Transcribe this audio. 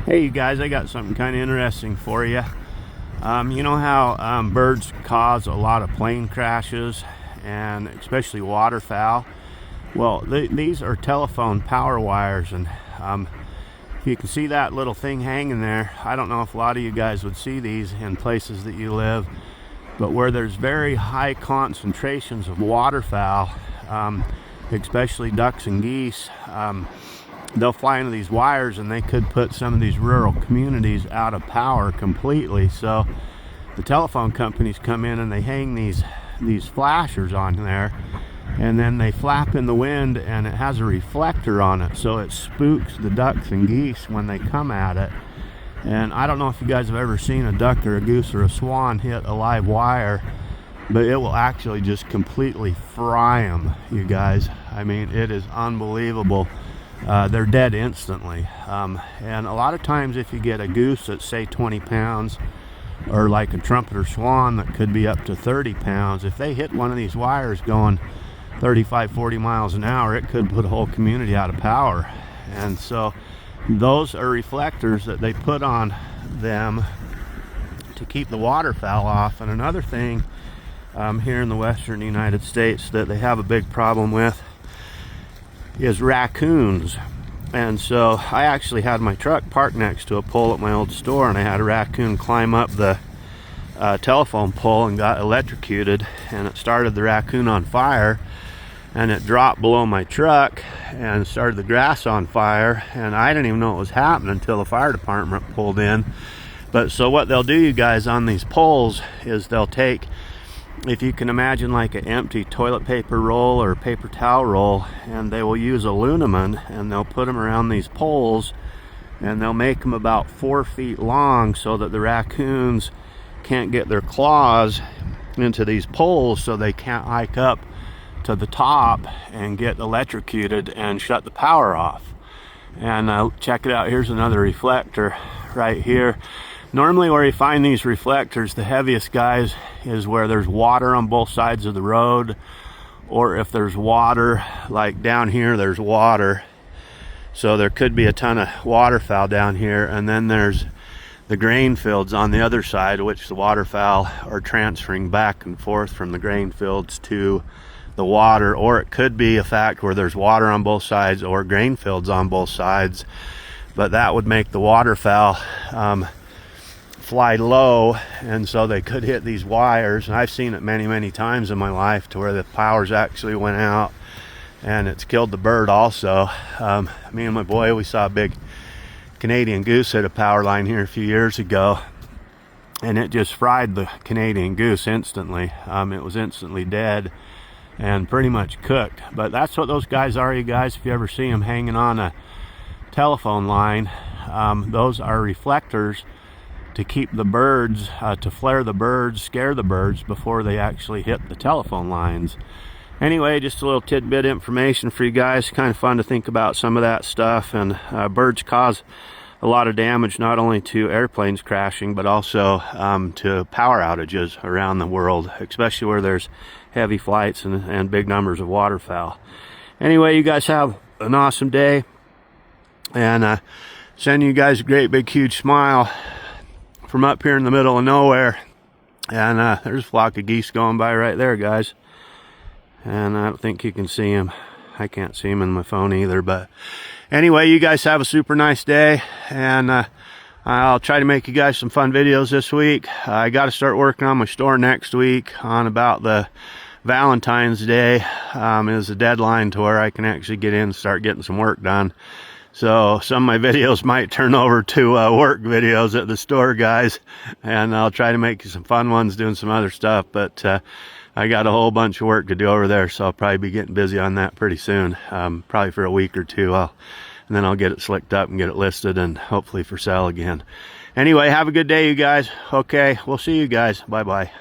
Hey you guys, I got something kind of interesting for you. You know how birds cause a lot of plane crashes and especially waterfowl? Well, these are telephone power wires, and if you can see that little thing hanging there, I don't know if a lot of you guys would see these in places that you live, but where there's very high concentrations of waterfowl, especially ducks and geese, they'll fly into these wires and they could put some of these rural communities out of power completely. So the telephone companies come in and they hang these flashers on there, and then they flap in the wind, and it has a reflector on it, so it spooks the ducks and geese when they come at it. And I don't know if you guys have ever seen a duck or a goose or a swan hit a live wire, but it will actually just completely fry them, you guys. I mean, it is unbelievable. They're dead instantly. And a lot of times if you get a goose that's say 20 pounds, or like a trumpeter swan that could be up to 30 pounds, if they hit one of these wires going 35-40 miles an hour, it could put a whole community out of power. And so those are reflectors that they put on them to keep the waterfowl off. And another thing here in the western United States that they have a big problem with is raccoons. And so I actually had my truck parked next to a pole at my old store, and I had a raccoon climb up the telephone pole and got electrocuted, and it started the raccoon on fire, and it dropped below my truck and started the grass on fire, and I didn't even know what was happening until the fire department pulled in. But so what they'll do, you guys, on these poles is they'll take, if you can imagine like an empty toilet paper roll or paper towel roll, and they will use aluminum and they'll put them around these poles, and they'll make them about 4 feet long so that the raccoons can't get their claws into these poles, so they can't hike up to the top and get electrocuted and shut the power off. And check it out, here's another reflector right here. Normally where you find these reflectors, the heaviest guys, is where there's water on both sides of the road, or if there's water, like down here there's water, so there could be a ton of waterfowl down here. And then there's the grain fields on the other side, which the waterfowl are transferring back and forth from the grain fields to the water. Or it could be a fact where there's water on both sides or grain fields on both sides, but that would make the waterfowl fly low, and so they could hit these wires. And I've seen it many times in my life to where the powers actually went out and it's killed the bird also. Me and my boy, we saw a big Canadian goose hit a power line here a few years ago, and it just fried the Canadian goose instantly. It was instantly dead and pretty much cooked. But that's what those guys are, you guys. If you ever see them hanging on a telephone line, those are reflectors to keep the birds, to flare the birds, scare the birds before they actually hit the telephone lines. Anyway, just a little tidbit information for you guys. Kind of fun to think about some of that stuff. And birds cause a lot of damage, not only to airplanes crashing, but also to power outages around the world, especially where there's heavy flights and big numbers of waterfowl. Anyway, you guys have an awesome day, and send you guys a great big huge smile from up here in the middle of nowhere. And there's a flock of geese going by right there, guys, and I don't think you can see them. I can't see them in my phone either. But anyway, you guys have a super nice day, and I'll try to make you guys some fun videos this week. I got to start working on my store next week on about the Valentine's Day is the deadline to where I can actually get in and start getting some work done. So some of my videos might turn over to work videos at the store, guys, and I'll try to make you some fun ones doing some other stuff. But I got a whole bunch of work to do over there, so I'll probably be getting busy on that pretty soon, probably for a week or two. And then I'll get it slicked up and get it listed and hopefully for sale again. Anyway, have a good day, you guys. Okay, we'll see you guys. Bye-bye.